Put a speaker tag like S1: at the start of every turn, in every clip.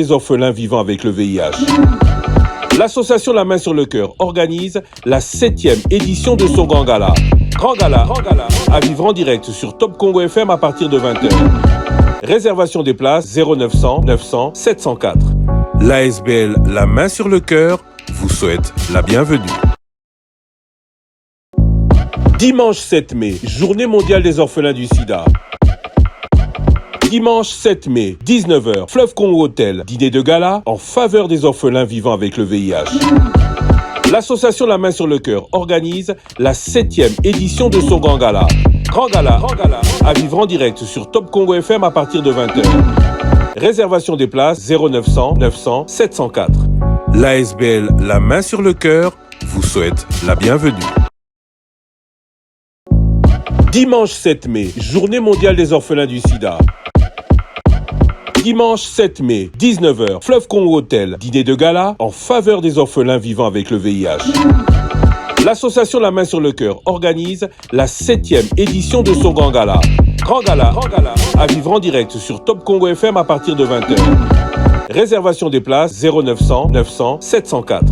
S1: Les orphelins vivant avec le VIH. L'association La Main sur le Cœur organise la 7e édition de son Grand Gala. Grand Gala à vivre en direct sur Top Congo FM à partir de 20h. Réservation des places 0900 900 704. L'ASBL La Main sur le Cœur vous souhaite la bienvenue. Dimanche 7 mai, Journée mondiale des orphelins du sida. Dimanche 7 mai, 19h, Fleuve Congo Hôtel, dîner de gala en faveur des orphelins vivant avec le VIH. L'association La Main sur le Cœur organise la 7e édition de son Grand Gala. Grand Gala à vivre en direct sur Top Congo FM à partir de 20h. Réservation des places 0900 900 704. L'ASBL La Main sur le Cœur vous souhaite la bienvenue. Dimanche 7 mai, Journée mondiale des orphelins du sida. Dimanche 7 mai, 19h, Fleuve Congo Hôtel, dîner de gala en faveur des orphelins vivant avec le VIH. L'association La Main sur le Cœur organise la 7e édition de son Grand Gala. Grand Gala à vivre en direct sur Top Congo FM à partir de 20h. Réservation des places 0900 900 704.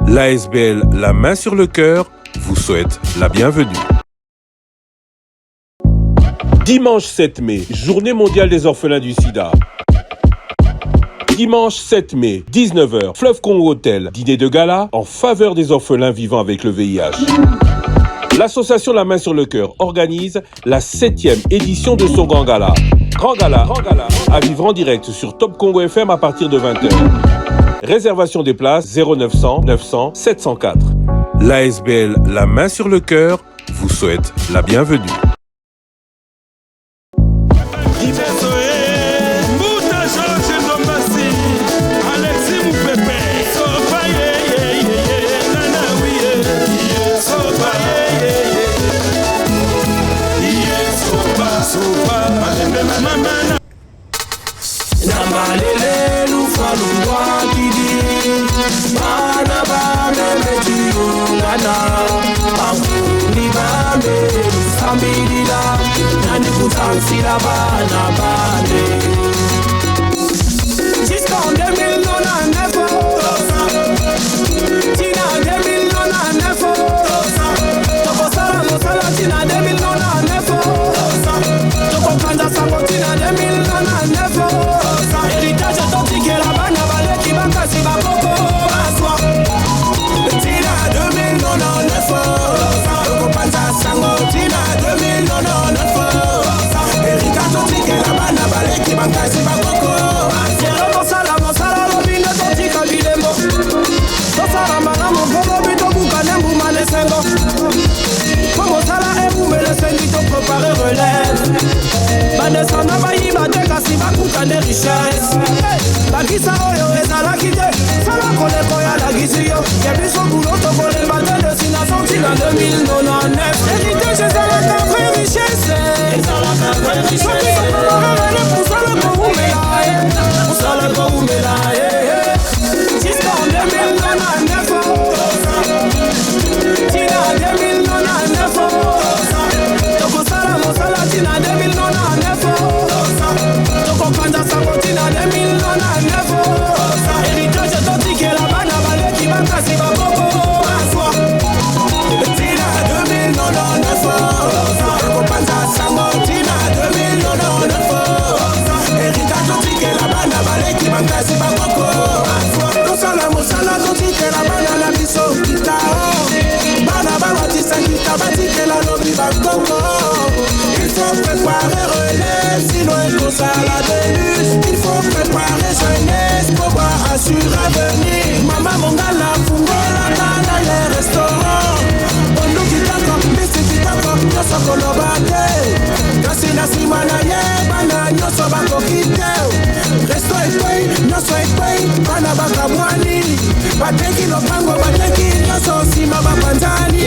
S1: L'ASBL La Main sur le Cœur vous souhaite la bienvenue. Dimanche 7 mai, Journée mondiale des orphelins du sida. Dimanche 7 mai, 19h, Fleuve Congo Hôtel, dîner de gala en faveur des orphelins vivant avec le VIH. L'association La Main sur le Cœur organise la 7e édition de son Grand Gala. Grand Gala à vivre en direct sur Top Congo FM à partir de 20h. Réservation des places 0900 900 704. L'ASBL La Main sur le Cœur vous souhaite la bienvenue.
S2: Jusqu'en 2009, Tina 2009, Tokosala Mosala Tina 2009, Tokokanda Sango Tina 2009, héritage authentique et la banne avalée qui va casser ma coco à soi. Tina 2009, Tokokanda Sango Tina 2009, héritage authentique et la banne avalée qui va casser ma coco. Como sala ebumele sendito préparer relève. Badesana bayi badekasi bakuta de richesse. Bakisa oyo ezalaki te sala koleko ya lagisi yo. Yebiso boulot tokole bate destination tina 2099. Héritage ezalaka vraie richesse. Ezalaka vraie richesse. Soki sokolora rele pusala koumela. Pusala koumela. Jusqu'en 2099. Tina 2009, Tokosala Mosala Tina 2009, Tokokanda Sango Tina 2009, héritage authentique et la banne avalée qui va casser ma coco à soi. Tina 2009, Tokokanda Sango Tina 2009, héritage authentique et la banne avalée qui va casser ma coco à soi. Tosala Mosala authentique et la banne à la biso kita. Il faut préparer relève, sinon il faut ça la déluge. Il faut préparer jeunesse pour pouvoir assurer avenir. Maman mongala fungola nana les restaurants. Bondu kitako, bisi kitako, nyoso kolobate. Kasi nasimana ye, bana nyoso bako kiteo. Resto ekwei, nyoso ekwei, bana baka mwani. Bateki lopango, bateki nyoso sima bapanzani.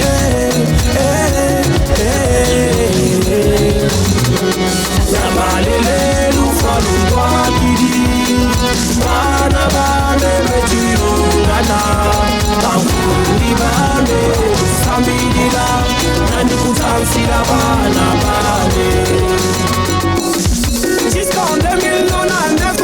S2: Yamalele lufalu kwa kidi. Bana bane metiro gana. Banguli bane, sambidila. Nandi kutansila bana bane. Jusqu'en 2009,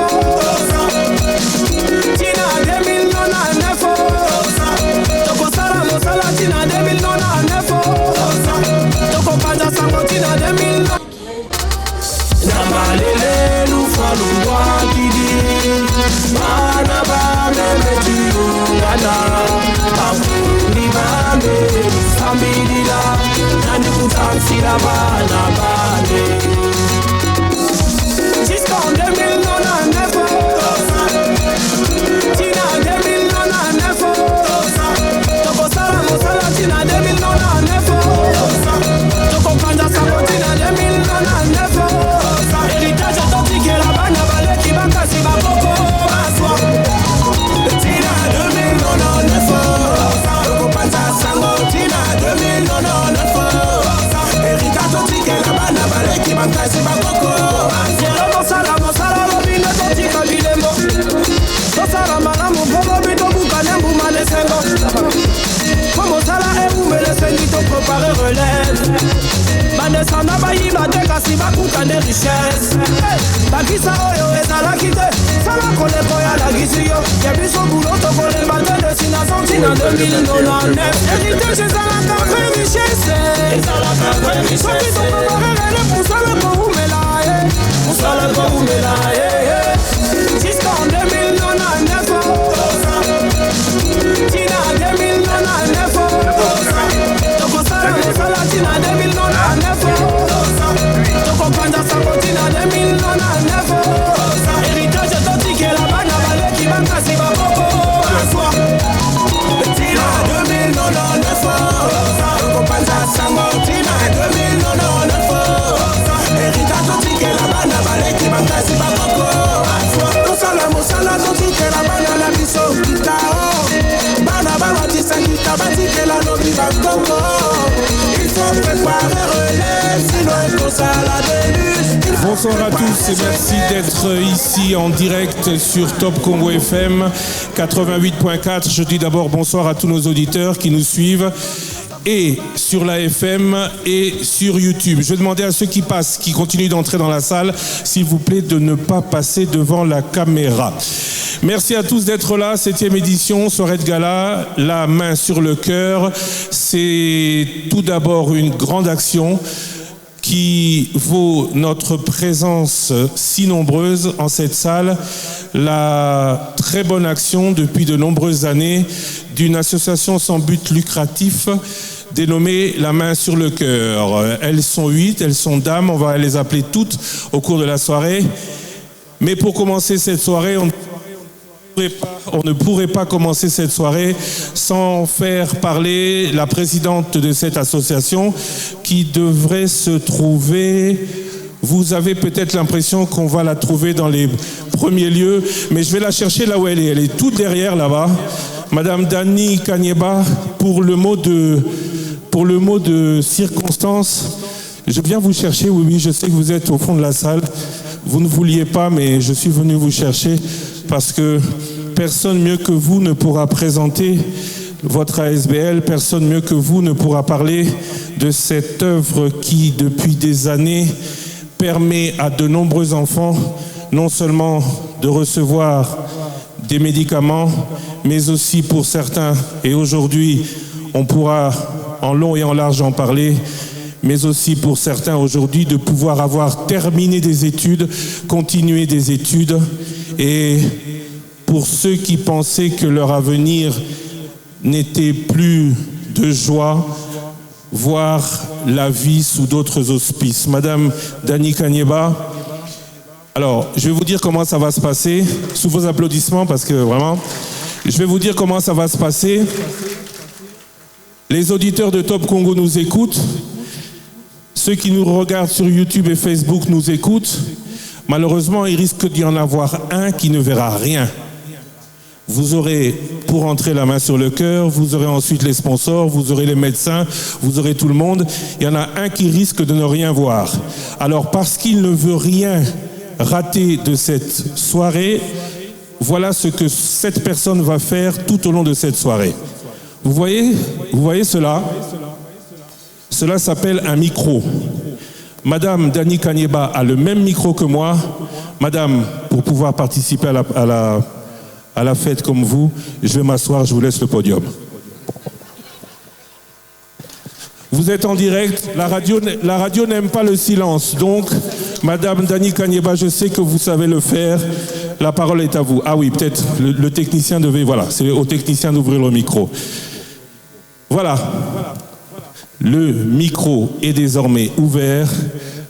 S2: la bana bane. Jusqu'en 2099, Tina 2099, Toko Sala Mosala Tina 2099, Toko Kanja Sako Tina 2099, héritage authentique et la bana bale qui va casser ma coco à soi. Tina 2099, Toko Kanja Sako Tina 2099, héritage authentique et la bana bale qui va casser ma coco à soi. Mosala lobine totika bilembo Tosala malamu bobo bito bukane mbumane sengo Mosala ebumele sendi to préparer relève Banesana bayiba te kasi bakukane richesse Bakisa oyo ezalaki te Sala koleko ya lagisi yo Yebiso bulo tokolemba te destination tina 2099 Héritage ezalaka vraie richesse Soki tokobare rele pusala kohumela Musala kohumela Jusqu'en 2099 Tina 2099 Toko Sala Mosala Tina 2099 Toko Kanja Sako Tina 2099 héritage authentique et la bana bale qui va casser ma coco à soi. Tina 2099 Toko Kanja Sako Tina 2099 héritage authentique et la bana bale qui va casser ma coco à soi. Tosala Mosala authentique et la bana la biso kitao Bana bana tisangita batike la lobi va Congo. Il faut préparer relève sinon Tosala début.
S3: Bonsoir à tous et merci d'être ici en direct sur Top Congo FM 88.4. Je dis d'abord bonsoir à tous nos auditeurs qui nous suivent et sur la FM et sur YouTube. Je vais demander à ceux qui passent, qui continuent d'entrer dans la salle, s'il vous plaît, de ne pas passer devant la caméra. Merci à tous d'être là, 7e édition, soirée de gala, la main sur le cœur. C'est tout d'abord une grande action qui vaut notre présence si nombreuse en cette salle, la très bonne action depuis de nombreuses années d'une association sans but lucratif dénommée La Main sur le Cœur. Elles sont 8, elles sont dames, on va les appeler toutes au cours de la soirée. Mais pour commencer cette soirée, on ne pourrait pas commencer cette soirée sans faire parler la présidente de cette association qui devrait se trouver... Vous avez peut-être l'impression qu'on va la trouver dans les premiers lieux, mais je vais la chercher là où elle est. Elle est toute derrière là-bas. Madame Dani Kanyeba, pour le mot de circonstance, je viens vous chercher. Oui, je sais que vous êtes au fond de la salle. Vous ne vouliez pas, mais je suis venu vous chercher parce que personne mieux que vous ne pourra présenter votre ASBL, personne mieux que vous ne pourra parler de cette œuvre qui, depuis des années, permet à de nombreux enfants non seulement de recevoir des médicaments, mais aussi pour certains, et aujourd'hui on pourra en long et en large en parler, mais aussi pour certains aujourd'hui de pouvoir avoir terminé des études, continuer des études, et pour ceux qui pensaient que leur avenir n'était plus de joie, voir la vie sous d'autres auspices. Madame Dani Kanyeba, alors je vais vous dire comment ça va se passer, sous vos applaudissements parce que vraiment, je vais vous dire comment ça va se passer. Les auditeurs de Top Congo nous écoutent, ceux qui nous regardent sur YouTube et Facebook nous écoutent. Malheureusement, il risque d'y en avoir un qui ne verra rien. Vous aurez, pour entrer La Main sur le cœur, vous aurez ensuite les sponsors, vous aurez les médecins, vous aurez tout le monde. Il y en a un qui risque de ne rien voir. Alors, parce qu'il ne veut rien rater de cette soirée, voilà ce que cette personne va faire tout au long de cette soirée. Vous voyez cela? Cela s'appelle un micro. Madame Dani Kanyeba a le même micro que moi. Madame, pour pouvoir participer à la fête comme vous, je vais m'asseoir, je vous laisse le podium. Vous êtes en direct, la radio n'aime pas le silence, donc Madame Dani Kanyeba, je sais que vous savez le faire, la parole est à vous. Ah oui, peut-être le technicien devait, voilà, c'est au technicien d'ouvrir le micro. Voilà. Le micro est désormais ouvert.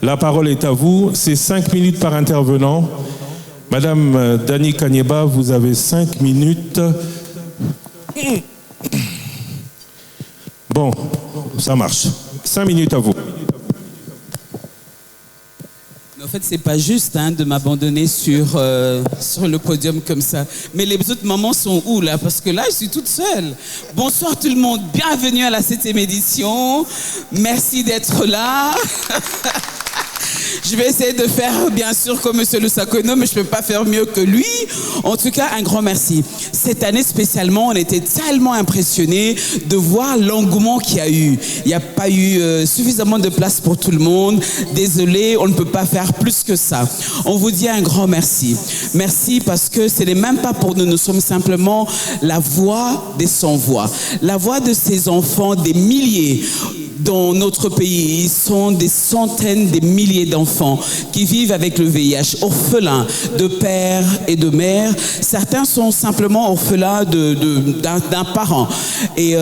S3: La parole est à vous. C'est 5 minutes par intervenant. Madame Dani Kanyeba, vous avez 5 minutes. Bon, ça marche. 5 minutes à vous.
S4: En fait, c'est pas juste de m'abandonner sur le podium comme ça. Mais les autres mamans sont où là? Parce que là, je suis toute seule. Bonsoir tout le monde. Bienvenue à la 7e édition. Merci d'être là. Je vais essayer de faire, bien sûr, comme Monsieur Lusakono, mais je ne peux pas faire mieux que lui. En tout cas, un grand merci. Cette année spécialement, on était tellement impressionnés de voir l'engouement qu'il y a eu. Il n'y a pas eu suffisamment de place pour tout le monde. Désolé, on ne peut pas faire plus que ça. On vous dit un grand merci. Merci parce que ce n'est même pas pour nous. Nous sommes simplement la voix des sans-voix. La voix de ces enfants, des milliers dans notre pays. Ils sont des centaines, des milliers d'enfants qui vivent avec le VIH, orphelins de père et de mère. Certains sont simplement orphelins d'un parent. Et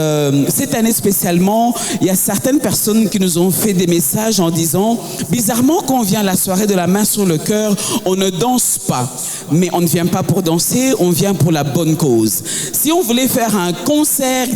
S4: cette année spécialement, il y a certaines personnes qui nous ont fait des messages en disant, bizarrement, quand on vient à la soirée de la main sur le cœur, on ne danse pas. Mais on ne vient pas pour danser, on vient pour la bonne cause. Si on voulait faire un concert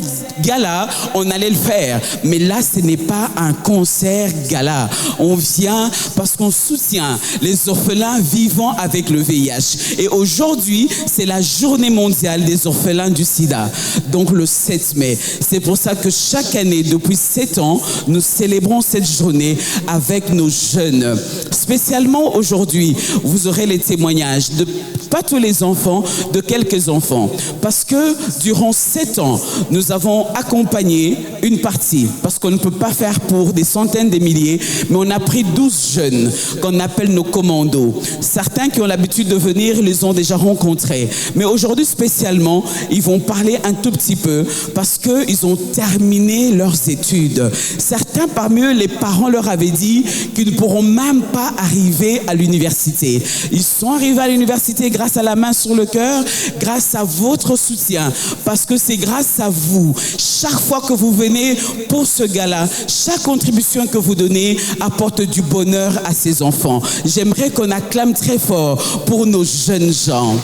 S4: gala, on allait le faire. Mais là, ce n'est pas un concert gala. On vient parce qu'on soutient les orphelins vivant avec le VIH. Et aujourd'hui, c'est la journée mondiale des orphelins du sida. Donc le 7 mai. C'est pour ça que chaque année, depuis 7 ans, nous célébrons cette journée avec nos jeunes. Spécialement aujourd'hui, vous aurez les témoignages de pas tous les enfants, de quelques enfants. Parce que durant 7 ans, nous avons accompagné une partie. Parce qu'on ne peut pas faire pour des centaines de milliers, mais on a pris 12 jeunes qu'on appelle nos commandos. Certains qui ont l'habitude de venir les ont déjà rencontrés. Mais aujourd'hui spécialement, ils vont parler un tout petit peu parce qu'ils ont terminé leurs études. Certains parmi eux, les parents leur avaient dit qu'ils ne pourront même pas arriver à l'université. Ils sont arrivés à l'université grâce à la main sur le cœur, grâce à votre soutien, parce que c'est grâce à vous. Chaque fois que vous venez pour ce gala, chaque contribution que vous donnez apporte du bonheur à ces enfants. J'aimerais qu'on acclame très fort pour nos jeunes gens.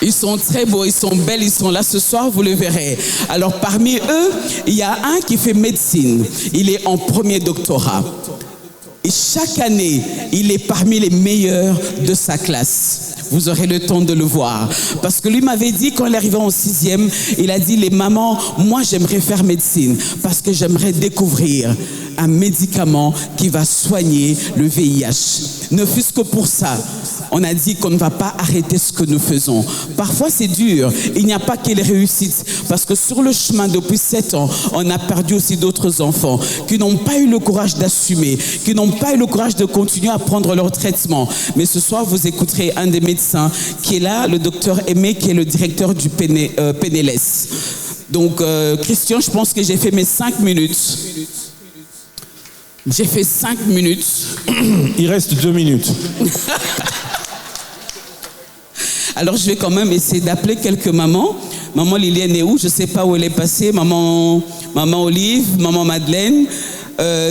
S4: Ils sont très beaux, ils sont belles, ils sont là ce soir, vous le verrez. Alors parmi eux, il y a un qui fait médecine. Il est en premier doctorat. Et chaque année, il est parmi les meilleurs de sa classe. Vous aurez le temps de le voir. Parce que lui m'avait dit, quand il arrivait en 6e, il a dit, les mamans, moi j'aimerais faire médecine parce que j'aimerais découvrir un médicament qui va soigner le VIH. Ne fût-ce que pour ça, on a dit qu'on ne va pas arrêter ce que nous faisons. Parfois c'est dur, il n'y a pas que les réussites. Parce que sur le chemin, depuis 7 ans, on a perdu aussi d'autres enfants qui n'ont pas eu le courage d'assumer, qui n'ont pas eu le courage de continuer à prendre leur traitement. Mais ce soir, vous écouterez un des médecins qui est là, le docteur Aimé, qui est le directeur du PNLS. Donc, Christian, je pense que j'ai fait mes 5 minutes. J'ai fait 5 minutes.
S3: Il reste 2 minutes.
S4: Alors, je vais quand même essayer d'appeler quelques mamans. Maman Liliane est où? Je ne sais pas où elle est passée. Maman Olive, maman Madeleine.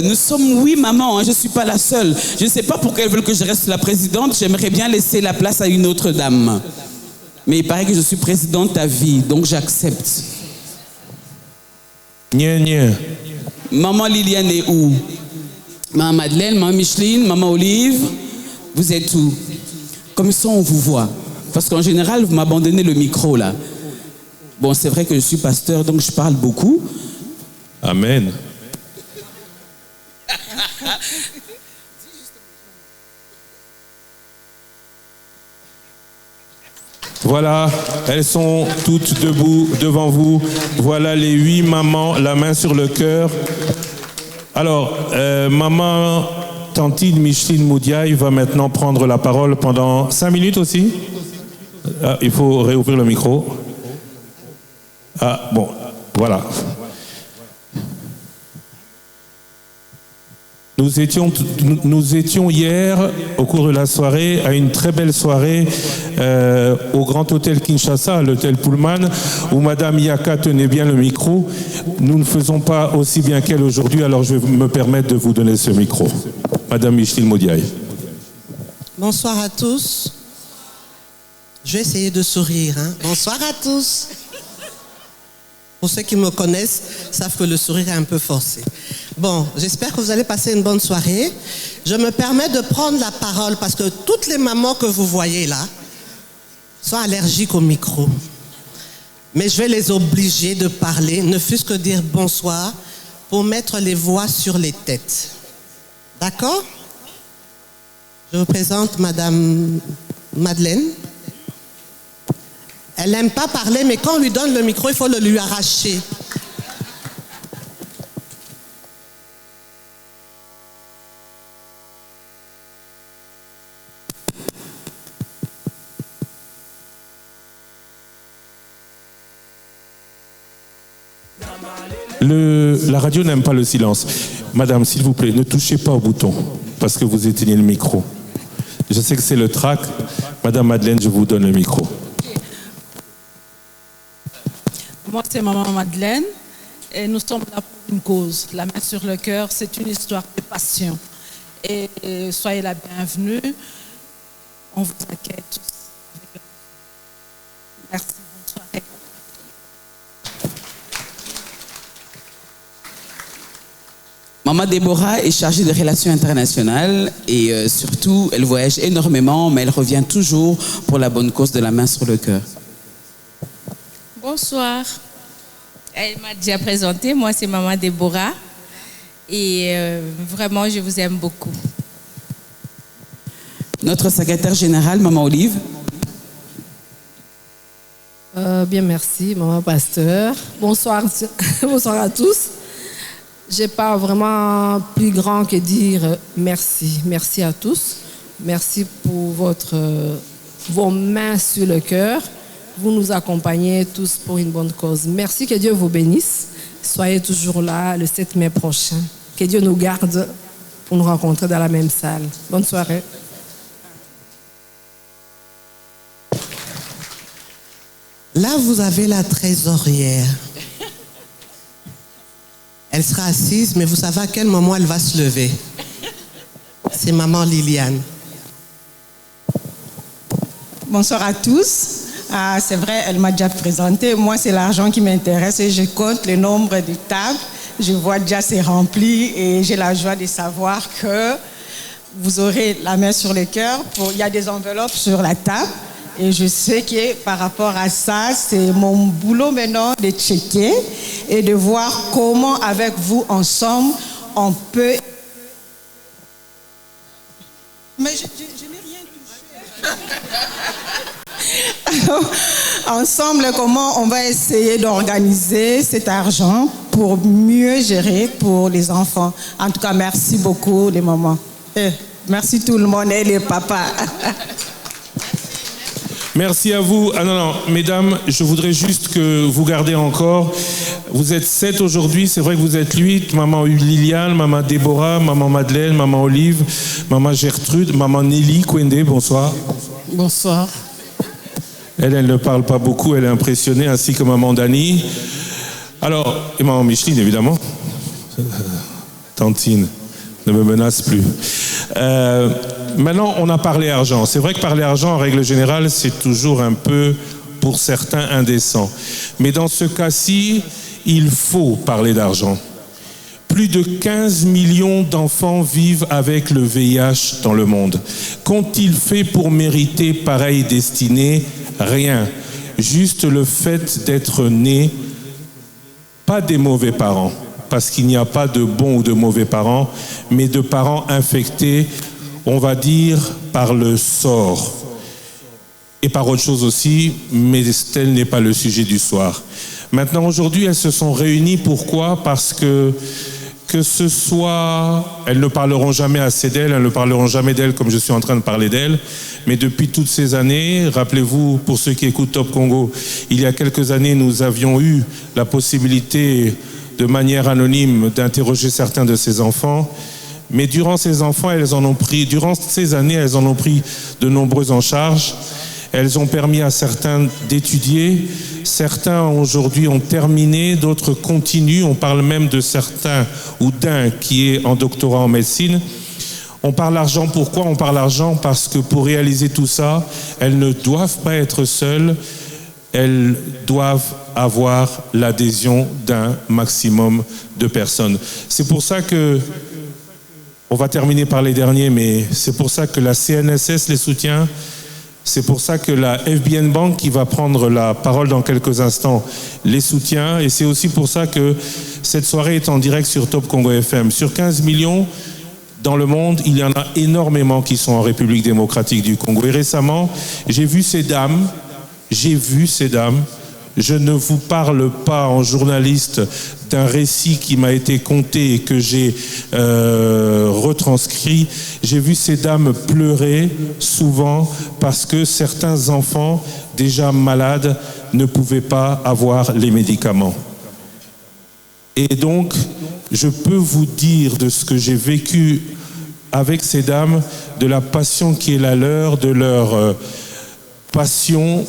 S4: Nous sommes 8 mamans, je ne suis pas la seule. Je ne sais pas pourquoi elles veulent que je reste la présidente. J'aimerais bien laisser la place à une autre dame. Mais il paraît que je suis présidente à vie, donc j'accepte. Maman Liliane est où? Maman Madeleine, maman Micheline, maman Olive, vous êtes où? Comme ça, on vous voit. Parce qu'en général, vous m'abandonnez le micro, là. Bon, c'est vrai que je suis pasteur, donc je parle beaucoup.
S3: Amen. Voilà, elles sont toutes debout devant vous. Voilà les 8 mamans, la main sur le cœur. Alors, maman Tantine Micheline Moudiaï va maintenant prendre la parole pendant 5 minutes aussi. Ah, il faut réouvrir le micro. Ah, bon, voilà. Nous étions hier, au cours de la soirée, à une très belle soirée au Grand Hôtel Kinshasa, à l'Hôtel Pullman, où Madame Yaka tenait bien le micro. Nous ne faisons pas aussi bien qu'elle aujourd'hui, alors je vais me permettre de vous donner ce micro. Madame Micheline Modiaye.
S5: Bonsoir à tous. Je vais essayer de sourire. Bonsoir à tous. Pour ceux qui me connaissent, savent que le sourire est un peu forcé. Bon, j'espère que vous allez passer une bonne soirée. Je me permets de prendre la parole parce que toutes les mamans que vous voyez là sont allergiques au micro. Mais je vais les obliger de parler, ne fût-ce que dire bonsoir, pour mettre les voix sur les têtes. D'accord? Je vous présente Madame Madeleine. Elle n'aime pas parler, mais quand on lui donne le micro, il faut le lui arracher.
S3: La radio n'aime pas le silence. Madame, s'il vous plaît, ne touchez pas au bouton, parce que vous éteignez le micro. Je sais que c'est le trac. Madame Madeleine, je vous donne le micro.
S6: Moi, c'est Maman Madeleine et nous sommes là pour une cause. La main sur le cœur, c'est une histoire de passion. Et soyez la bienvenue. On vous accueille tous. Merci, bonne soirée.
S4: Maman Déborah est chargée de relations internationales et surtout, elle voyage énormément, mais elle revient toujours pour la bonne cause de la main sur le cœur.
S7: Bonsoir. Elle m'a déjà présenté. Moi, c'est Maman Déborah. Et vraiment, je vous aime beaucoup.
S4: Notre secrétaire générale, Maman Olive.
S8: Bien, merci, Maman Pasteur. Bonsoir, bonsoir à tous. Je n'ai pas vraiment plus grand que dire merci. Merci à tous. Merci pour vos mains sur le cœur. Vous nous accompagnez tous pour une bonne cause. Merci, que Dieu vous bénisse. Soyez toujours là le 7 mai prochain. Que Dieu nous garde pour nous rencontrer dans la même salle. Bonne soirée.
S5: Là, vous avez la trésorière. Elle sera assise, mais vous savez à quel moment elle va se lever. C'est Maman Liliane.
S9: Bonsoir à tous. C'est vrai, elle m'a déjà présenté. Moi, c'est l'argent qui m'intéresse et je compte le nombre de tables. Je vois déjà c'est rempli et j'ai la joie de savoir que vous aurez la main sur le cœur. Il y a des enveloppes sur la table et je sais que par rapport à ça, c'est mon boulot maintenant de checker et de voir comment avec vous ensemble on peut... Mais je n'ai rien touché. Alors, ensemble, comment on va essayer d'organiser cet argent pour mieux gérer pour les enfants. En tout cas, merci beaucoup les mamans. Merci tout le monde et les papas.
S3: Merci à vous. Ah non, mesdames, je voudrais juste que vous gardiez encore. Vous êtes 7 aujourd'hui, c'est vrai que vous êtes 8. Maman Liliane, Maman Déborah, Maman Madeleine, Maman Olive, Maman Gertrude, Maman Nelly Kwende, bonsoir.
S6: Bonsoir.
S3: Elle ne parle pas beaucoup, elle est impressionnée, ainsi que Maman Dani. Alors, et Maman Micheline, évidemment. Tantine, ne me menace plus. Maintenant, on a parlé argent. C'est vrai que parler argent, en règle générale, c'est toujours un peu, pour certains, indécent. Mais dans ce cas-ci, il faut parler d'argent. Plus de 15 millions d'enfants vivent avec le VIH dans le monde. Qu'ont-ils fait pour mériter pareille destinée? Rien. Juste le fait d'être nés, pas des mauvais parents, parce qu'il n'y a pas de bons ou de mauvais parents, mais de parents infectés, on va dire, par le sort. Et par autre chose aussi, mais tel n'est pas le sujet du soir. Maintenant, aujourd'hui, elles se sont réunies. Pourquoi? Parce que ce soit... Elles ne parleront jamais assez d'elles, elles ne parleront jamais d'elles comme je suis en train de parler d'elles. Mais depuis toutes ces années, rappelez-vous, pour ceux qui écoutent Top Congo, il y a quelques années, nous avions eu la possibilité, de manière anonyme, d'interroger certains de ces enfants. Mais durant ces années, elles en ont pris de nombreuses en charge. Elles ont permis à certains d'étudier. Certains aujourd'hui ont terminé, d'autres continuent. On parle même de certains ou d'un qui est en doctorat en médecine. On parle argent, pourquoi? On parle argent parce que pour réaliser tout ça, elles ne doivent pas être seules. Elles doivent avoir l'adhésion d'un maximum de personnes. C'est pour ça que, on va terminer par les derniers, mais c'est pour ça que la CNSS les soutient. C'est pour ça que la FBN Bank, qui va prendre la parole dans quelques instants, les soutient. Et c'est aussi pour ça que cette soirée est en direct sur Top Congo FM. Sur 15 millions dans le monde, il y en a énormément qui sont en République démocratique du Congo. Et récemment, j'ai vu ces dames. Je ne vous parle pas en journaliste d'un récit qui m'a été conté et que j'ai retranscrit. J'ai vu ces dames pleurer souvent parce que certains enfants déjà malades ne pouvaient pas avoir les médicaments. Et donc, je peux vous dire de ce que j'ai vécu avec ces dames, de la passion qui est la leur, de leur passion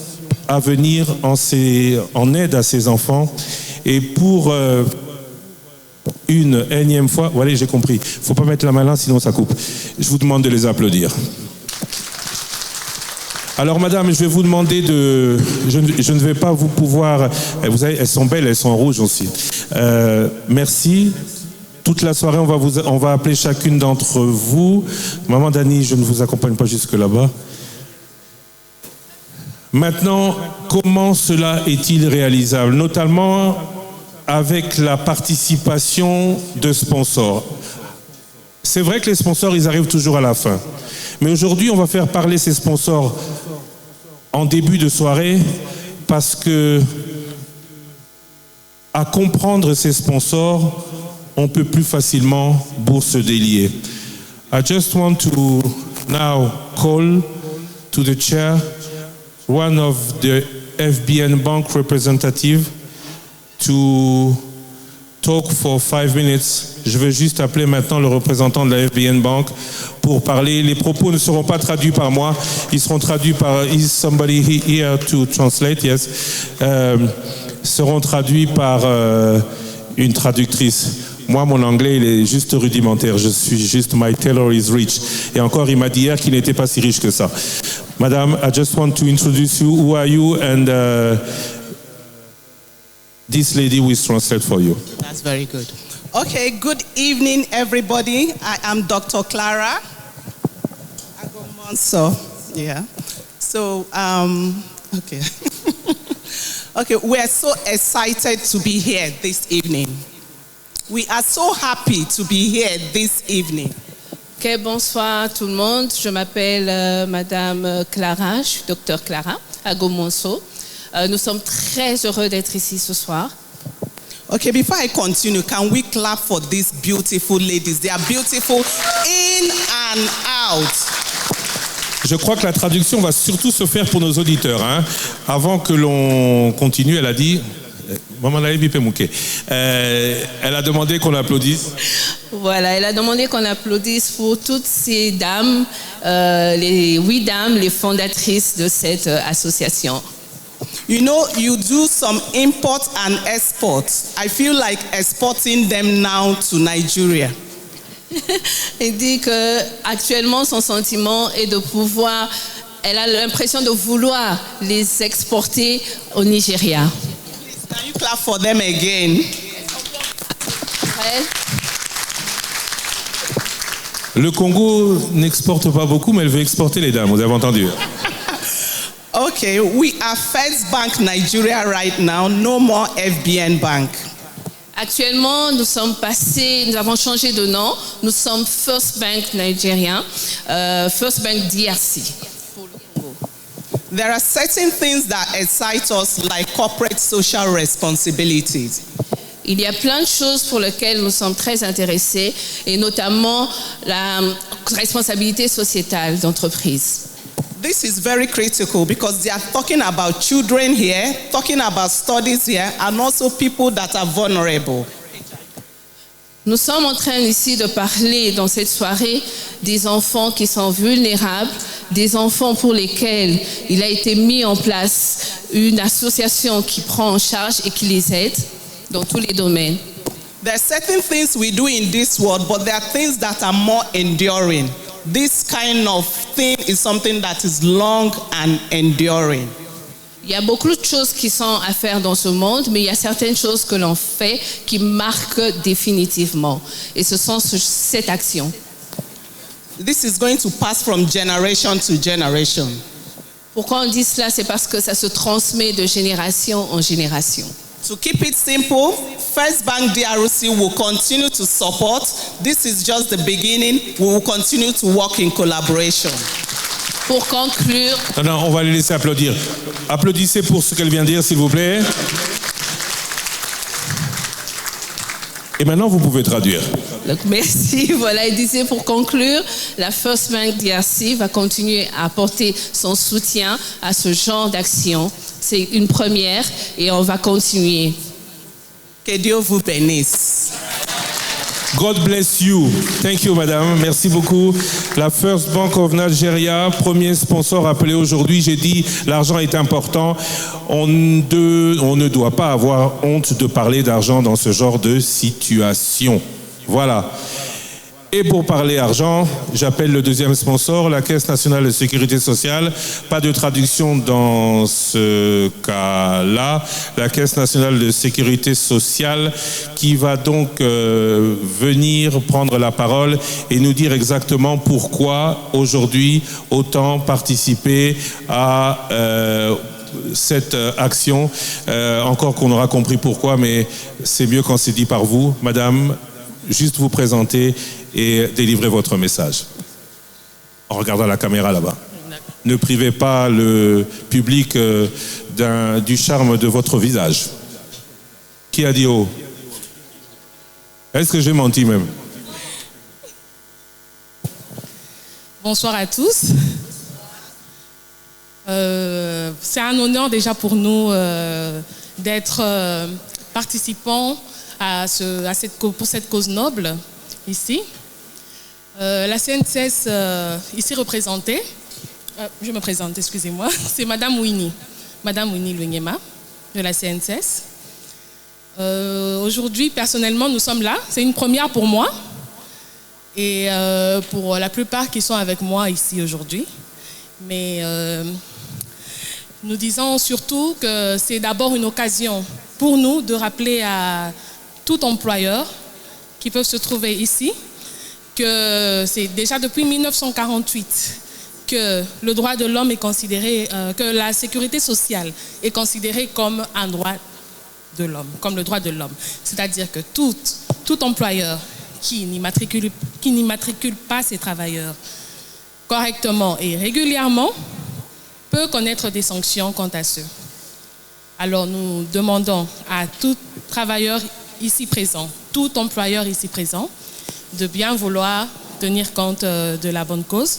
S3: à venir en aide à ces enfants. Et pour une énième fois, voilà, j'ai compris, il ne faut pas mettre la main là, sinon ça coupe. Je vous demande de les applaudir. Alors madame, je vais vous demander de... Je ne vais pas vous pouvoir... Vous savez, elles sont belles, elles sont rouges aussi. Merci. Toute la soirée, on va appeler chacune d'entre vous. Maman Dani, je ne vous accompagne pas jusque là-bas. Maintenant, comment cela est-il réalisable? Notamment avec la participation de sponsors. C'est vrai que les sponsors, ils arrivent toujours à la fin. Mais aujourd'hui, on va faire parler ces sponsors en début de soirée parce que, à comprendre ces sponsors, on peut plus facilement bourse délier. I just want to now call to the chair one of the FBN Bank representative to talk for 5 minutes. Je vais juste appeler maintenant le représentant de la FBN Bank pour parler. Les propos ne seront pas traduits par moi, ils seront traduits par... Is somebody here to translate? Yes. Seront traduits par une traductrice. Moi, mon anglais, il est juste rudimentaire. Je suis juste, my tailor is rich. Et encore, il m'a dit hier qu'il n'était pas si riche que ça. Madame, I just want to introduce you. Who are you? And this lady will translate for you.
S10: That's very good. Okay, good evening, everybody. I am Dr. Clara Agomonso. Yeah. So, okay. Okay, we're so excited to be here this evening. We are so happy to be here this evening.
S11: Okay, bonsoir tout le monde. Je m'appelle Madame Clara, je suis Dr. Clara Agomonso. Nous sommes très heureux d'être ici ce soir.
S10: Okay, before I continue, can we clap for these beautiful ladies? They are beautiful in and out.
S3: Je crois que la traduction va surtout se faire pour nos auditeurs. Hein. Avant que l'on continue, elle a dit... elle a demandé qu'on applaudisse.
S11: Voilà, elle a demandé qu'on applaudisse pour toutes ces dames, les 8 dames, les fondatrices de cette association.
S10: You know, you do some import and export. I feel like exporting them now to Nigeria.
S11: Elle dit que actuellement son sentiment est de pouvoir, elle a l'impression de vouloir les exporter au Nigeria.
S10: Can you clap for them again?
S3: Le Congo n'exporte pas beaucoup, mais elle veut exporter les dames, vous avez entendu.
S10: Okay, we are First Bank Nigeria right now, no more FBN Bank.
S11: Actuellement, nous avons changé de nom, nous sommes First Bank Nigeria, First Bank DRC.
S10: There are certain things that excite us, like corporate social responsibilities.
S11: Il y a plein de choses pour lesquelles nous sommes très intéressés, et notamment la responsabilité sociétale d'entreprise.
S10: This is very critical because they are talking about children here, talking about studies here, and also people that are vulnerable.
S11: Nous sommes en train ici de parler dans cette soirée des enfants qui sont vulnérables, des enfants pour lesquels il a été mis en place une association qui prend en charge et qui les aide dans tous les domaines.
S10: There are certain things we do in this world, but there are things that are more enduring. This kind of thing is something that is long and enduring.
S11: Il y a beaucoup de choses qui sont à faire dans ce monde, mais il y a certaines choses que l'on fait qui marquent définitivement. Et ce sont cette action.
S10: This is going to pass from generation to generation.
S11: Pourquoi on dit cela? C'est parce que ça se transmet de génération en génération.
S10: To keep it simple, First Bank DRC will continue to support. This is just the beginning. We will continue to work in collaboration.
S11: Pour conclure...
S3: Non, on va les laisser applaudir. Applaudissez pour ce qu'elle vient de dire, s'il vous plaît. Et maintenant, vous pouvez traduire.
S11: Donc, merci. Voilà, il disait pour conclure, la First Bank DRC va continuer à apporter son soutien à ce genre d'action. C'est une première et on va continuer.
S10: Que Dieu vous bénisse.
S3: God bless you. Thank you, madame. Merci beaucoup. La First Bank of Nigeria, premier sponsor appelé aujourd'hui. J'ai dit, l'argent est important. On ne doit pas avoir honte de parler d'argent dans ce genre de situation. Voilà. Et pour parler argent, j'appelle le deuxième sponsor, la Caisse nationale de sécurité sociale. Pas de traduction dans ce cas-là. La Caisse nationale de sécurité sociale qui va donc venir prendre la parole et nous dire exactement pourquoi aujourd'hui autant participer à cette action. Encore qu'on aura compris pourquoi, mais c'est mieux quand c'est dit par vous. Madame, juste vous présenter et délivrer votre message. En regardant la caméra là-bas. Ne privez pas le public du charme de votre visage. Qui a dit oh? Est-ce que j'ai menti même?
S12: Bonsoir à tous. C'est un honneur déjà pour nous d'être participants pour cette cause noble ici. La CNCS ici représentée, je me présente, excusez-moi, c'est Madame Winnie Luengema de la CNCS. Aujourd'hui, personnellement, nous sommes là. C'est une première pour moi et pour la plupart qui sont avec moi ici aujourd'hui. Mais nous disons surtout que c'est d'abord une occasion pour nous de rappeler à tout employeur qui peuvent se trouver ici que c'est déjà depuis 1948 que le droit de l'homme est considéré, que la sécurité sociale est considérée comme un droit de l'homme, comme le droit de l'homme. C'est-à-dire que tout employeur qui n'immatricule pas ses travailleurs correctement et régulièrement peut connaître des sanctions quant à ceux. Alors nous demandons à tout travailleur ici présent, tout employeur ici présent, de bien vouloir tenir compte de la bonne cause.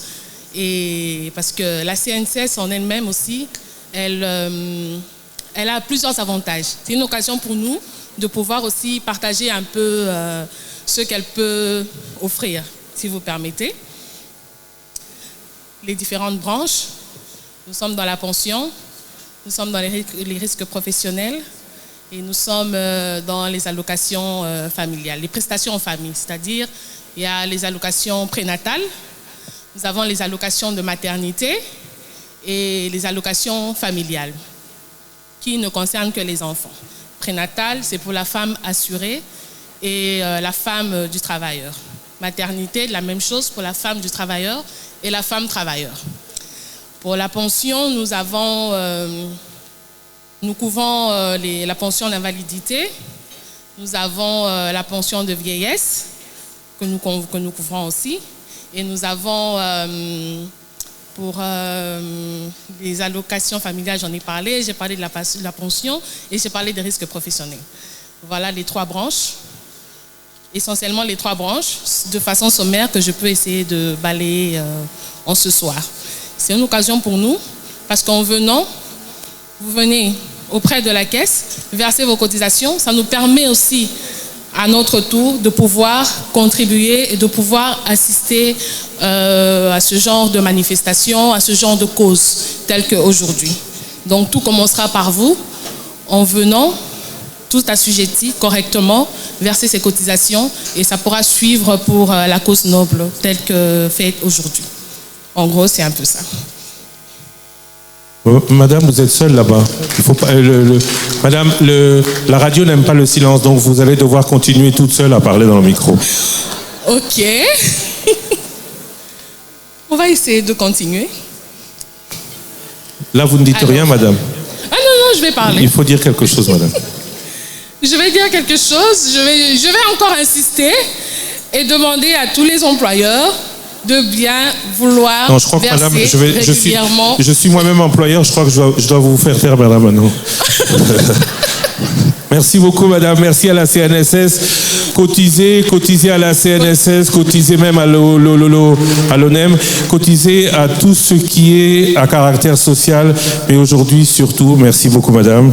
S12: Et parce que la CNCS en elle-même aussi, elle a plusieurs avantages. C'est une occasion pour nous de pouvoir aussi partager un peu ce qu'elle peut offrir, si vous permettez. Les différentes branches, nous sommes dans la pension, nous sommes dans les risques professionnels et nous sommes dans les allocations familiales, les prestations en famille, c'est-à-dire il y a les allocations prénatales, nous avons les allocations de maternité et les allocations familiales qui ne concernent que les enfants. Prénatale, c'est pour la femme assurée et la femme du travailleur. Maternité, la même chose pour la femme du travailleur et la femme travailleur. Pour la pension, nous couvrons la pension d'invalidité, nous avons la pension de vieillesse que nous couvrons aussi, et nous avons pour les allocations familiales, j'en ai parlé, j'ai parlé de la pension et j'ai parlé des risques professionnels. Voilà les trois branches, essentiellement les trois branches, de façon sommaire que je peux essayer de balayer en ce soir. C'est une occasion pour nous, parce qu'en venant, vous venez auprès de la caisse, verser vos cotisations, ça nous permet aussi à notre tour, de pouvoir contribuer et de pouvoir assister à ce genre de manifestation, à ce genre de cause, telle qu'aujourd'hui. Donc tout commencera par vous, en venant, tout assujetti correctement, verser ses cotisations, et ça pourra suivre pour la cause noble, telle que faite aujourd'hui. En gros, c'est un peu ça.
S3: Madame, vous êtes seule là-bas. Il faut pas, Madame, la radio n'aime pas le silence, donc vous allez devoir continuer toute seule à parler dans le micro.
S12: Ok. On va essayer de continuer.
S3: Là, vous ne dites rien, madame.
S12: Ah non, je vais parler.
S3: Il faut dire quelque chose, madame.
S12: Je vais dire quelque chose. Je vais encore insister et demander à tous les employeurs de bien vouloir
S3: Non, je crois que
S12: verser
S3: madame,
S12: régulièrement.
S3: je suis moi-même employeur, je crois que je dois vous faire taire, madame, maintenant. Merci beaucoup, madame. Merci à la CNSS. Cotisez à la CNSS, cotisez même à l'ONEM, cotisez à tout ce qui est à caractère social. Mais aujourd'hui, surtout, merci beaucoup, madame.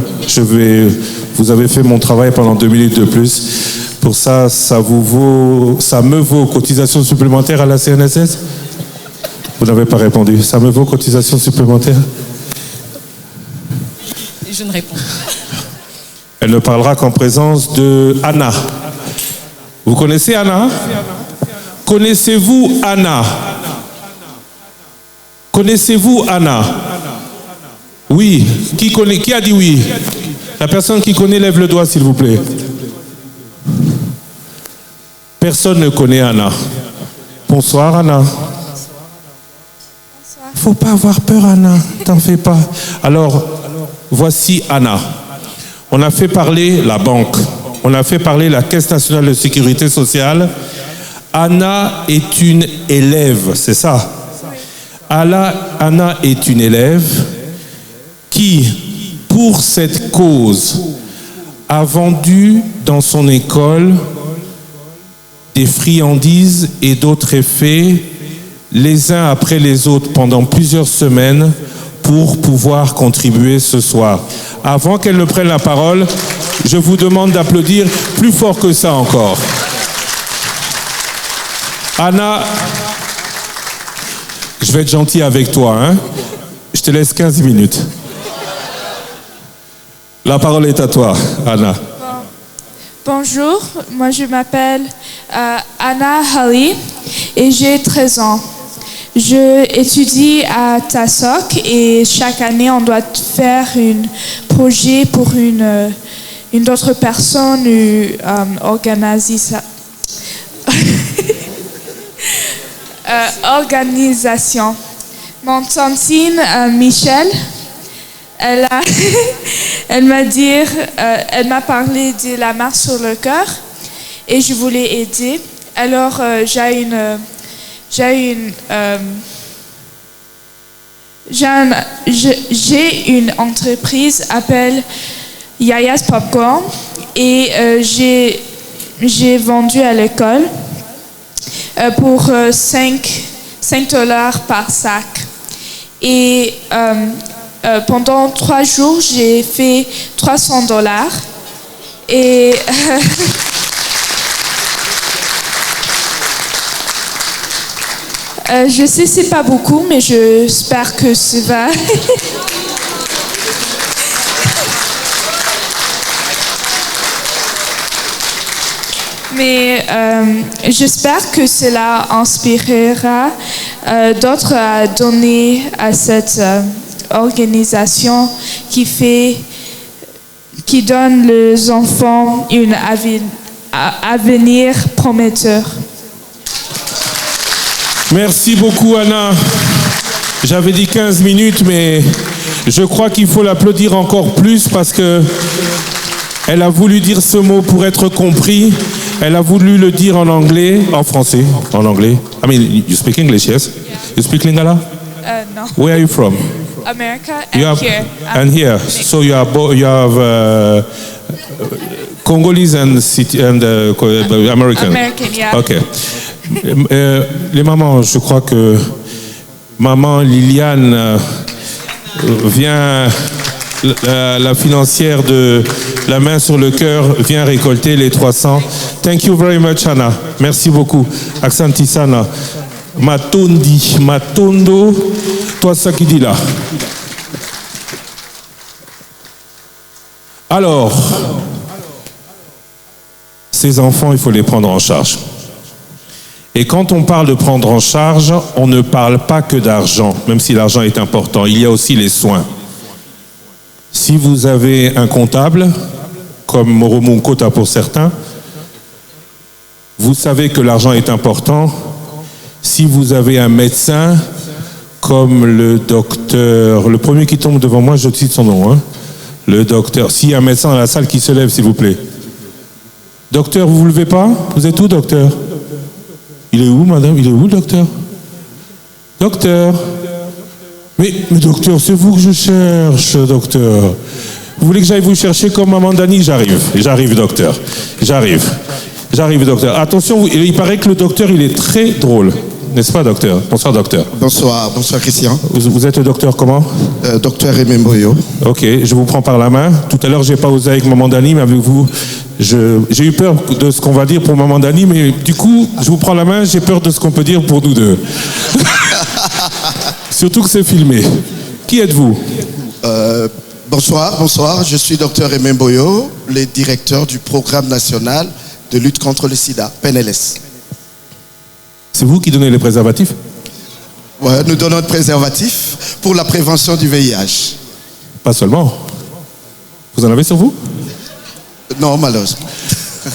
S3: Vous avez fait mon travail pendant 2 minutes de plus. Pour ça, ça me vaut cotisation supplémentaire à la CNSS? Vous n'avez pas répondu. Ça me vaut cotisation supplémentaire?
S12: Je ne réponds pas.
S3: Elle ne parlera qu'en présence de Anna. Vous connaissez Anna? Connaissez-vous Anna? Connaissez-vous Anna? Oui. Qui a dit oui? La personne qui connaît, lève le doigt, s'il vous plaît. Personne ne connaît Anna. Bonsoir, Anna. Faut pas avoir peur, Anna. T'en fais pas. Alors, voici Anna. On a fait parler la banque. On a fait parler la Caisse nationale de sécurité sociale. Anna est une élève, c'est ça? Anna est une élève qui, pour cette cause, a vendu dans son école des friandises et d'autres effets, les uns après les autres, pendant plusieurs semaines, pour pouvoir contribuer ce soir. Avant qu'elle ne prenne la parole, je vous demande d'applaudir plus fort que ça encore. Anna, je vais être gentil avec toi, hein? Je te laisse 15 minutes. La parole est à toi, Anna.
S13: Bonjour, moi je m'appelle Anna Hali et j'ai 13 ans. Je étudie à TASOC et chaque année on doit faire un projet pour une autre personne, organisation. Mon tantine Michel, elle m'a parlé de la marche sur le cœur et je voulais aider. Alors j'ai une entreprise appelle Yaya's Popcorn et j'ai vendu à l'école pour $5 par sac. Et pendant 3 jours, j'ai fait $300. Et je sais c'est pas beaucoup, mais j'espère que ça va. Mais j'espère que cela inspirera d'autres à donner à cette organisation qui donne les enfants un avenir prometteur.
S3: Merci beaucoup, Anna. J'avais dit 15 minutes, mais je crois qu'il faut l'applaudir encore plus parce que elle a voulu dire ce mot pour être compris. Elle a voulu le dire en anglais, en français, en anglais. I mean, you speak English, yes? You speak Lingala?
S13: No.
S3: Where are you from?
S13: America and here.
S3: And here. So you have Congolese and American.
S13: American, yeah.
S3: Okay. Les mamans, je crois que maman Liliane vient la financière de La Main sur le Cœur vient récolter les 300. Thank you very much, Anna. Merci beaucoup. Aksanti sana. Matondi, Matondo, toi ça qui dit là. Alors, ces enfants, il faut les prendre en charge. Et quand on parle de prendre en charge, on ne parle pas que d'argent, même si l'argent est important. Il y a aussi les soins. Si vous avez un comptable, comme Moromo Kota pour certains, vous savez que l'argent est important. Si vous avez un médecin, comme le docteur, le premier qui tombe devant moi, je cite son nom, hein, le docteur. S'il y a un médecin dans la salle qui se lève, s'il vous plaît. Docteur, vous ne vous levez pas? Vous êtes où, docteur? Il est où, madame? Il est où, le docteur? Docteur? Mais docteur, c'est vous que je cherche, docteur. Vous voulez que j'aille vous chercher comme maman Dani? J'arrive, docteur. J'arrive, docteur. Attention, il paraît que le docteur, il est très drôle. N'est-ce pas, docteur? Bonsoir, docteur.
S14: Bonsoir Christian.
S3: Vous êtes le docteur comment?
S14: Docteur Aimé Mboyo.
S3: Ok, je vous prends par la main. Tout à l'heure, j'ai pas osé avec maman Dani, mais avec vous, j'ai eu peur de ce qu'on va dire pour maman Dani, mais du coup, je vous prends la main, j'ai peur de ce qu'on peut dire pour nous deux. Surtout que c'est filmé. Qui êtes-vous?
S14: Bonsoir, je suis docteur Aimé Mboyo, le directeur du programme national de lutte contre le sida, PNLS.
S3: C'est vous qui donnez les préservatifs?
S14: Oui, nous donnons des préservatifs pour la prévention du VIH.
S3: Pas seulement. Vous en avez sur vous?
S14: Non, malheureusement.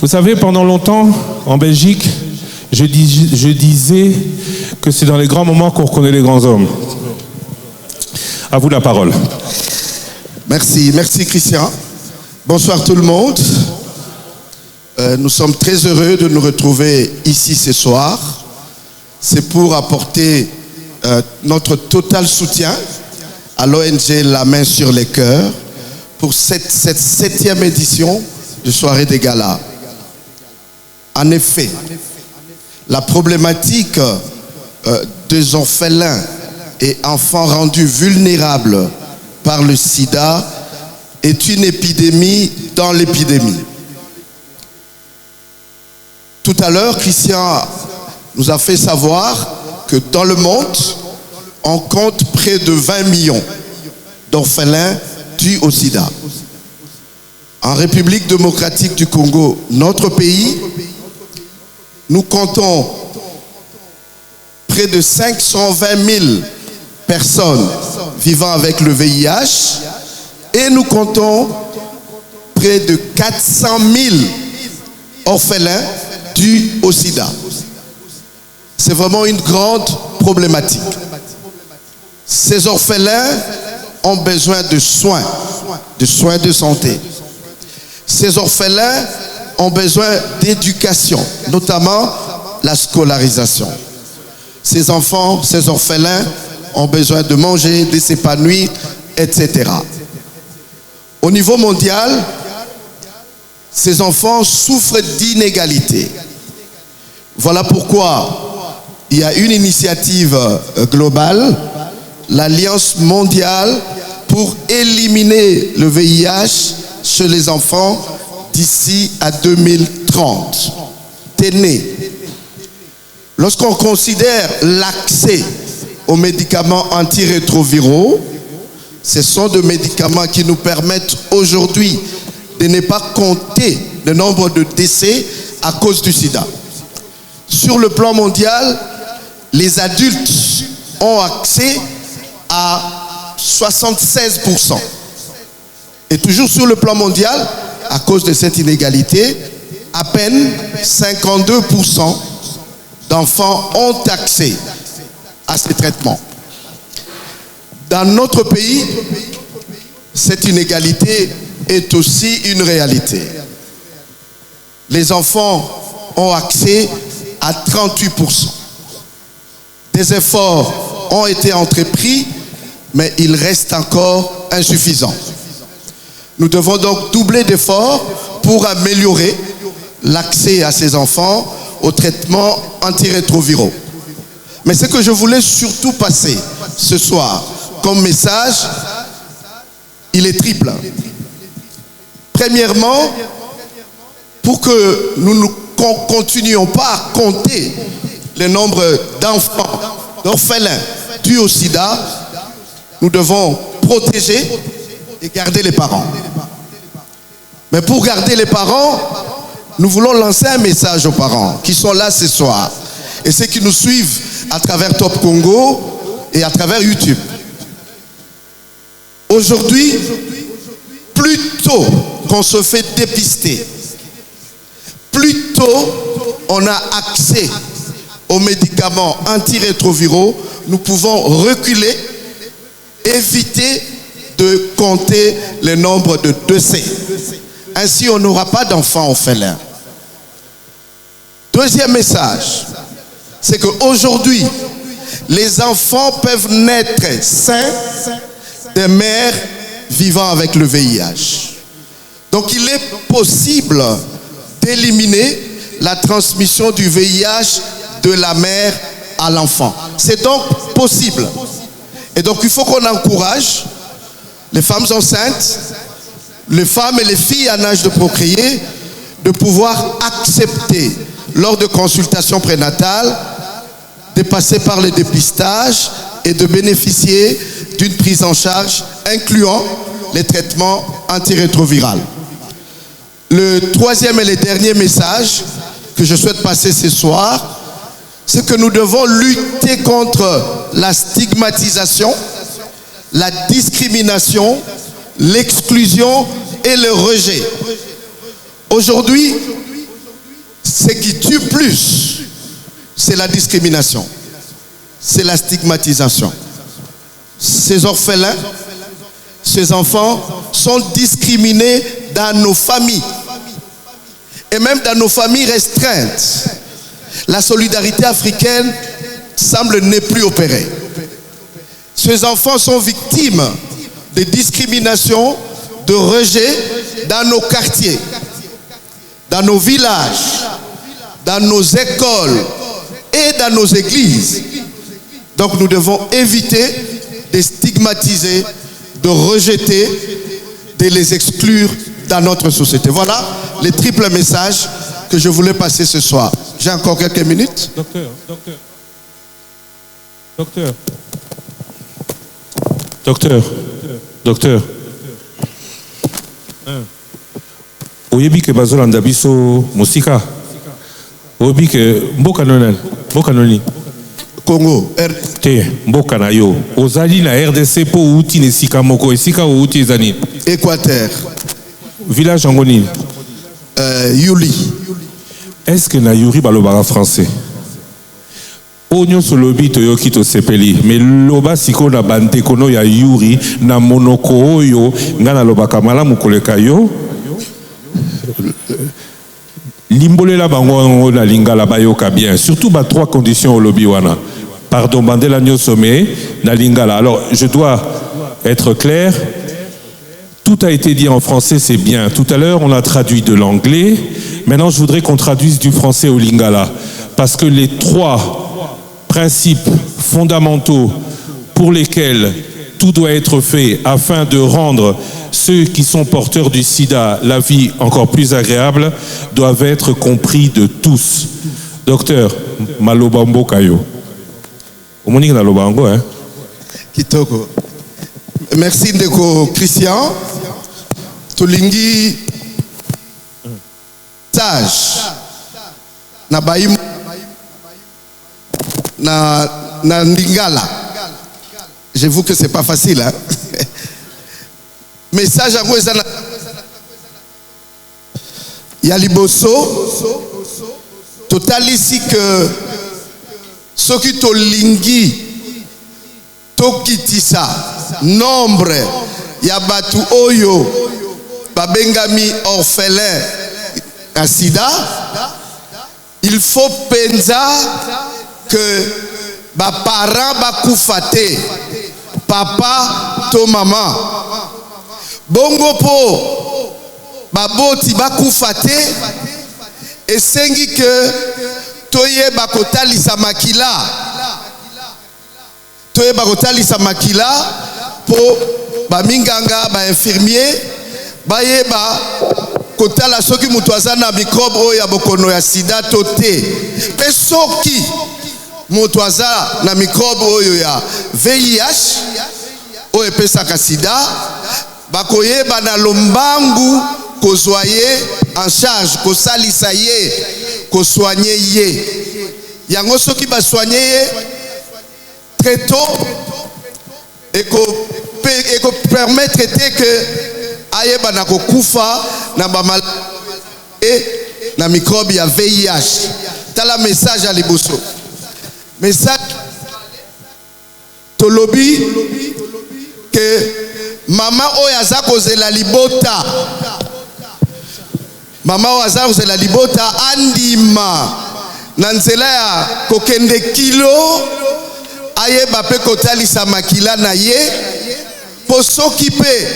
S3: Vous savez, pendant longtemps, en Belgique, je disais que c'est dans les grands moments qu'on reconnaît les grands hommes. À vous la parole.
S14: Merci Christian. Bonsoir tout le monde. Nous sommes très heureux de nous retrouver ici ce soir. C'est pour apporter notre total soutien à l'ONG La Main sur les Cœurs pour cette 7e édition de Soirée des Galas. En effet, la problématique des orphelins et enfants rendus vulnérables par le sida est une épidémie dans l'épidémie. Tout à l'heure, Christian nous a fait savoir que dans le monde, on compte près de 20 millions d'orphelins dus au sida. En République démocratique du Congo, notre pays, nous comptons près de 520 000 personnes vivant avec le VIH et nous comptons près de 400 000 orphelins dus au sida. C'est vraiment une grande problématique. Ces orphelins ont besoin de soins de santé. Ces orphelins ont besoin d'éducation, notamment la scolarisation. Ces enfants, ces orphelins ont besoin de manger, de s'épanouir, etc. Au niveau mondial, ces enfants souffrent d'inégalités. Voilà pourquoi il y a une initiative globale, l'Alliance mondiale pour éliminer le VIH chez les enfants d'ici à 2030. T'es né. Lorsqu'on considère l'accès aux médicaments antirétroviraux, ce sont des médicaments qui nous permettent aujourd'hui de ne pas compter le nombre de décès à cause du sida. Sur le plan mondial, les adultes ont accès à 76%. Et toujours sur le plan mondial, à cause de cette inégalité, à peine 52% d'enfants ont accès à ces traitements. Dans notre pays, cette inégalité est aussi une réalité. Les enfants ont accès à 38%. Des efforts ont été entrepris, mais ils restent encore insuffisants. Nous devons donc doubler d'efforts pour améliorer l'accès à ces enfants aux traitements antirétroviraux. Mais ce que je voulais surtout passer ce soir comme message, il est triple. Premièrement, pour que nous ne continuions pas à compter le nombre d'enfants, d'orphelins dus au sida, nous devons protéger et garder les parents. Mais pour garder les parents, nous voulons lancer un message aux parents qui sont là ce soir et ceux qui nous suivent à travers Top Congo et à travers YouTube. Aujourd'hui, plus tôt qu'on se fait dépister, plus tôt on a accès aux médicaments antirétroviraux, nous pouvons reculer, éviter de compter le nombre de décès. Ainsi, on n'aura pas d'enfants orphelins. Deuxième message, c'est qu'aujourd'hui, les enfants peuvent naître sains des mères vivant avec le VIH. Donc, il est possible d'éliminer la transmission du VIH de la mère à l'enfant. C'est donc possible. Et donc, il faut qu'on encourage les femmes enceintes, les femmes et les filles en âge de procréer, de pouvoir accepter, lors de consultations prénatales, de passer par le dépistage et de bénéficier d'une prise en charge incluant les traitements antirétroviraux. Le troisième et le dernier message que je souhaite passer ce soir, c'est que nous devons lutter contre la stigmatisation, la discrimination, l'exclusion et le rejet. Aujourd'hui, ce qui tue plus, c'est la discrimination, c'est la stigmatisation. Ces orphelins, ces enfants sont discriminés dans nos familles et même dans nos familles restreintes. La solidarité africaine semble ne plus opérer. Ces enfants sont victimes de discrimination, de rejet dans nos quartiers, dans nos villages, dans nos écoles et dans nos églises. Donc nous devons éviter de stigmatiser, de rejeter, de les exclure dans notre société. Voilà les triples messages que je voulais passer ce soir. J'ai encore quelques minutes.
S3: Docteur. Oyebi ke bazolanda biso musika. Oyebi ke mboka noni.
S14: Congo.
S3: Te mboka na yo. Ozali na RDC po uti ne sika moko. Esika uti ezani.
S14: Équateur.
S3: Village angoni.
S14: Yuli.
S3: Est-ce que na Yuri balobara français? Onyo solobi toyoki to sepeli, mais loba siko na bante kono ya Yuri na monoko oyo ngana lobaka malamu koleka yo. Limbolela bango na lingala bayoka bien, surtout ba trois conditions au lobby wana. Pardon, bandela nyo sommet na lingala. Alors, je dois être clair. Tout a été dit en français, c'est bien. Tout à l'heure, on a traduit de l'anglais. Maintenant, je voudrais qu'on traduise du français au lingala. Parce que les trois principes fondamentaux pour lesquels tout doit être fait afin de rendre ceux qui sont porteurs du sida la vie encore plus agréable doivent être compris de tous. Docteur, Malobambo Kayo. Omonique na lobango, hein?
S14: Kitoko. Merci Ndeko Christian. Tolingi sage na baïm na ndingala. J'avoue que c'est pas facile, hein? Message à moi, Yaliboso, total ici que ce qui tolingi, tokitisa, nombre, yabatu oyo, babengami orphelin, à sida, il faut pensa que ba parents ba koufate, papa to maman. Bongo po baboti bakufate esengi que toye bakotalisa makila po ba minganga, ba infirmier, ba yeba kotala soki mutu aza na microbe oyo ya bokono ya sida to te. Pe soki mutu aza na microbe oyo ya VIH oyo epesaka sida, bakoyeba na lombangu kozwa ye en charge, kosalisa ye, kosoigner ye. Yango soki ba soigner ye très tôt et ko permettre que ayeba na kokufa na ba mal et na microbe ya VIH. Tala message à liboso. Message tolobi que maman oyaza kozela libota. Maman oyaza kozela libota andima na nzela ya kokende kilo ayeba pe kotalisa makila na ye po soki pe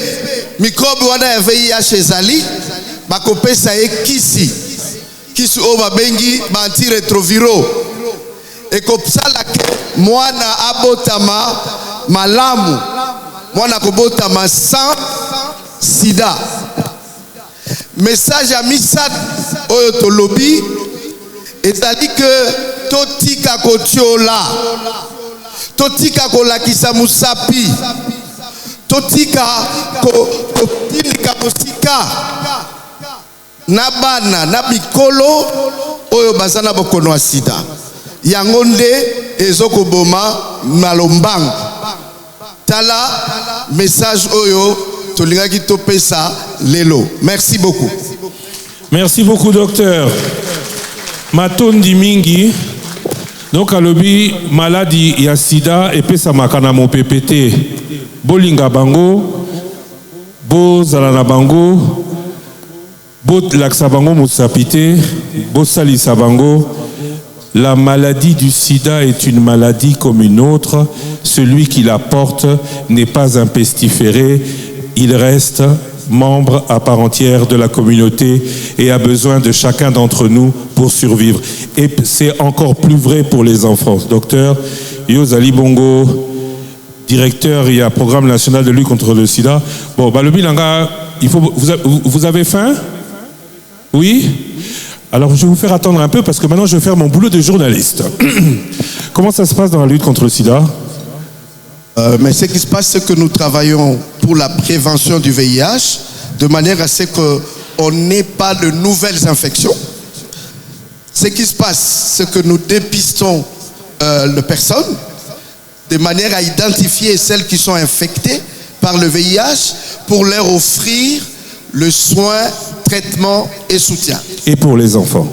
S14: microbe wana ya VIH ezali bakopesa ye kisi oyo babengi ba antiretroviro ekosala ke mwana abotama malamu, mwana kobotama sans sida. Message à misat oyo tolobi ezali que totika kotiola, totika kolakisa musapi, totika kotinika mosika na bana na bikolo oyo bazana bokono ya sida. Yango nde ezokoboma malombangu. Tala message oyo tolingaki topesa lelo. Merci beaucoup.
S3: Merci beaucoup, docteur. Matondi mingi. Donc alobi maladie ya sida epesa makana mo PPT. Bolinga bango, bo zalana bango, bo laksa bango musapite, bo salisa bango. La maladie du sida est une maladie comme une autre. Celui qui la porte n'est pas un pestiféré. Il reste membre à part entière de la communauté et a besoin de chacun d'entre nous pour survivre. Et c'est encore plus vrai pour les enfants. Docteur Yozali Bongo, directeur, il y a Programme national de lutte contre le sida. Bon, bah, le bilanga, vous avez faim? Oui? Alors, je vais vous faire attendre un peu parce que maintenant, je vais faire mon boulot de journaliste. Comment ça se passe dans la lutte contre le sida?
S14: Mais ce qui se passe, c'est que nous travaillons pour la prévention du VIH de manière à ce qu'on n'ait pas de nouvelles infections. Ce qui se passe, c'est que nous dépistons les personnes de manière à identifier celles qui sont infectées par le VIH pour leur offrir le soin, traitement et soutien.
S3: Et pour les enfants?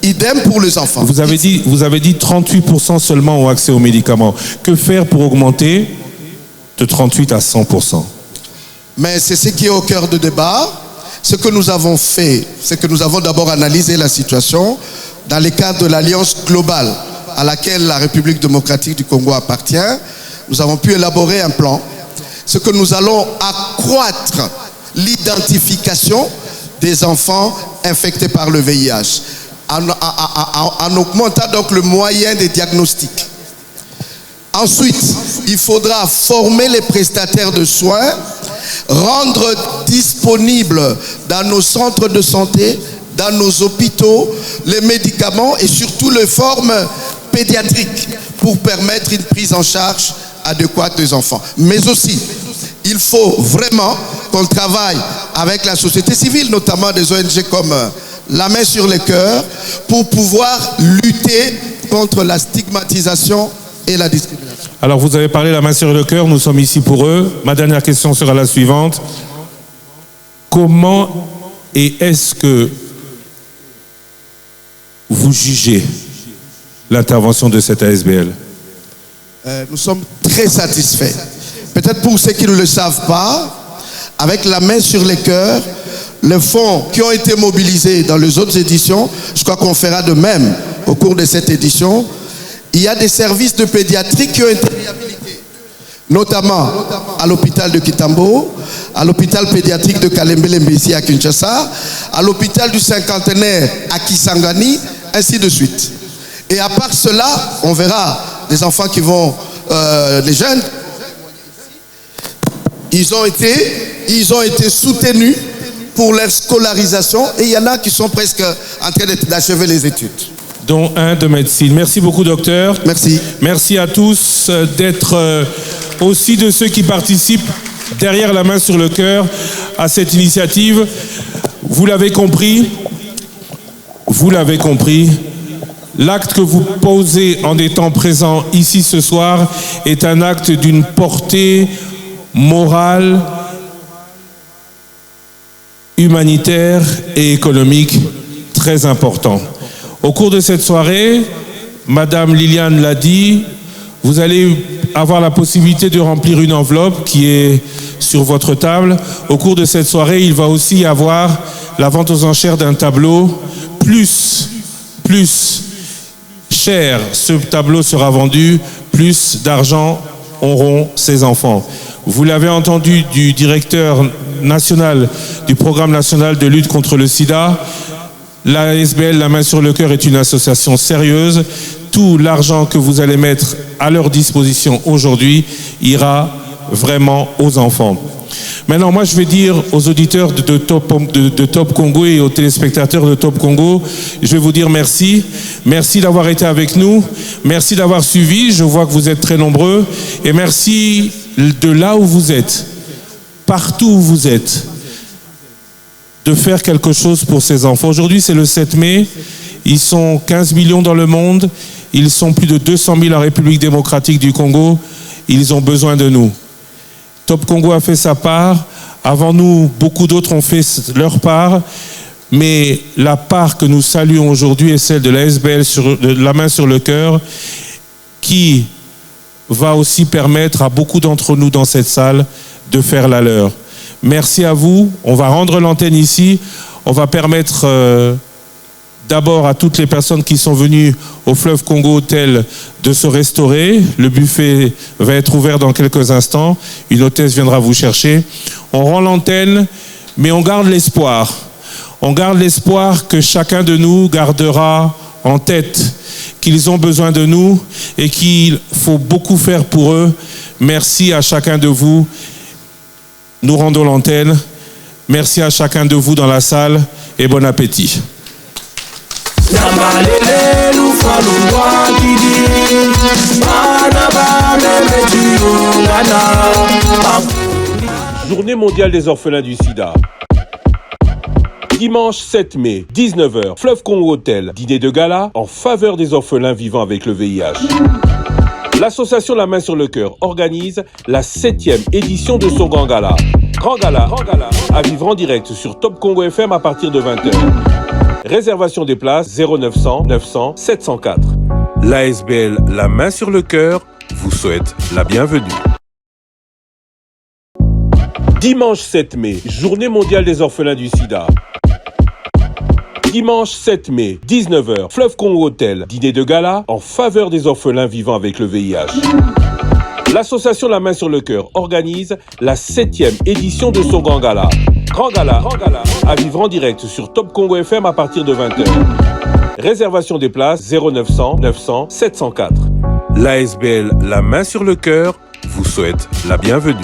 S14: Idem pour les enfants.
S3: Vous avez dit 38% seulement ont accès aux médicaments. Que faire pour augmenter de 38 à 100%?
S14: Mais c'est ce qui est au cœur du débat. Ce que nous avons fait, c'est que nous avons d'abord analysé la situation dans le cadre de l'Alliance globale à laquelle la République démocratique du Congo appartient. Nous avons pu élaborer un plan. Ce que nous allons accroître l'identification des enfants infectés par le VIH en augmentant donc le moyen de diagnostic. Ensuite, il faudra former les prestataires de soins, rendre disponibles dans nos centres de santé, dans nos hôpitaux, les médicaments et surtout les formes pédiatriques pour permettre une prise en charge adéquate des enfants. Mais aussi, il faut vraiment qu'on travaille avec la société civile, notamment des ONG comme La Main sur le Cœur, pour pouvoir lutter contre la stigmatisation et la discrimination.
S3: Alors vous avez parlé La Main sur le Cœur, nous sommes ici pour eux. Ma dernière question sera la suivante. Comment et est-ce que vous jugez l'intervention de cette ASBL?
S14: Nous sommes très satisfaits. Peut-être pour ceux qui ne le savent pas, avec La Main sur les cœurs, les fonds qui ont été mobilisés dans les autres éditions, je crois qu'on fera de même au cours de cette édition. Il y a des services de pédiatrie qui ont été réhabilités, notamment à l'hôpital de Kitambo, à l'hôpital pédiatrique de Kalembe-Lembesi à Kinshasa, à l'hôpital du cinquantenaire à Kisangani, ainsi de suite. Et à part cela, on verra des enfants qui vont, les jeunes, Ils ont été soutenus pour leur scolarisation et il y en a qui sont presque en train d'achever les études.
S3: Dont un de médecine. Merci beaucoup, docteur.
S14: Merci.
S3: Merci à tous d'être aussi de ceux qui participent derrière la main sur le cœur à cette initiative. Vous l'avez compris, l'acte que vous posez en étant présent ici ce soir est un acte d'une portée morale, humanitaire et économique très important. Au cours de cette soirée, Madame Liliane l'a dit, vous allez avoir la possibilité de remplir une enveloppe qui est sur votre table. Au cours de cette soirée, il va aussi y avoir la vente aux enchères d'un tableau. Plus cher ce tableau sera vendu, plus d'argent auront ces enfants. Vous l'avez entendu du directeur national du programme national de lutte contre le sida, l'ASBL, la main sur le cœur, est une association sérieuse. Tout l'argent que vous allez mettre à leur disposition aujourd'hui ira vraiment aux enfants. Maintenant, moi, je vais dire aux auditeurs de Top Congo et aux téléspectateurs de Top Congo, je vais vous dire merci. Merci d'avoir été avec nous. Merci d'avoir suivi. Je vois que vous êtes très nombreux. Et merci de là où vous êtes, partout où vous êtes, de faire quelque chose pour ces enfants. Aujourd'hui, c'est le 7 mai. Ils sont 15 millions dans le monde. Ils sont plus de 200 000 en République démocratique du Congo. Ils ont besoin de nous. Top Congo a fait sa part. Avant nous, beaucoup d'autres ont fait leur part. Mais la part que nous saluons aujourd'hui est celle de l'ASBL, de la main sur le cœur, qui va aussi permettre à beaucoup d'entre nous dans cette salle de faire la leur. Merci à vous. On va rendre l'antenne ici. On va permettre d'abord à toutes les personnes qui sont venues au Fleuve Congo Hôtel de se restaurer. Le buffet va être ouvert dans quelques instants. Une hôtesse viendra vous chercher. On rend l'antenne, mais on garde l'espoir. On garde l'espoir que chacun de nous gardera en tête qu'ils ont besoin de nous et qu'il faut beaucoup faire pour eux. Merci à chacun de vous. Nous rendons l'antenne. Merci à chacun de vous dans la salle et bon appétit.
S1: Journée mondiale des orphelins du sida. Dimanche 7 mai, 19h, Fleuve Congo Hôtel, dîner de gala en faveur des orphelins vivant avec le VIH. L'association La Main sur le Cœur organise la 7e édition de son Grand Gala. Grand Gala, à vivre en direct sur Top Congo FM à partir de 20h. Réservation des places 0900 900 704. L'ASBL La Main sur le Cœur vous souhaite la bienvenue. Dimanche 7 mai, journée mondiale des orphelins du sida. Dimanche 7 mai, 19h, Fleuve Congo Hôtel, dîner de gala en faveur des orphelins vivant avec le VIH. L'association La Main sur le Cœur organise la 7e édition de son Grand Gala. Grand Gala, à vivre en direct sur Top Congo FM à partir de 20h. Réservation des places 0900 900 704. L'ASBL La Main sur le Cœur vous souhaite la bienvenue.